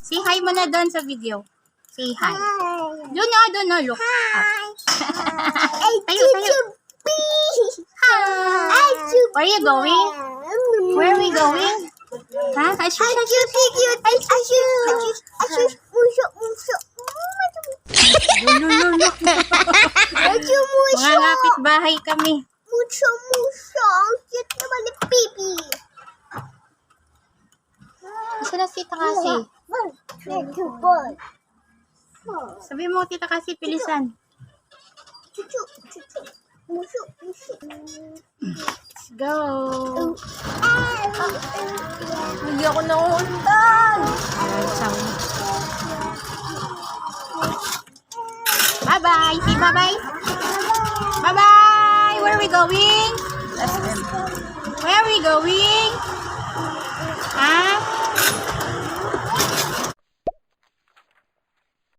Say hi mo na doon sa video. Say hi. Doon na, look. Hi. Tayo. Hi. Where are you going? Where are we going? Ha? Mga kapitbahay kami. Mucho. Ang cute naman ni Pipi. Isa na si Tita kasi. Sabi mo, Tita kasi, pilisan. Chuchu. Mucho. Let's go. Hindi ako naundan. Bye-bye. Say bye-bye. Bye-bye. Where are we going? Where are we going? Ah?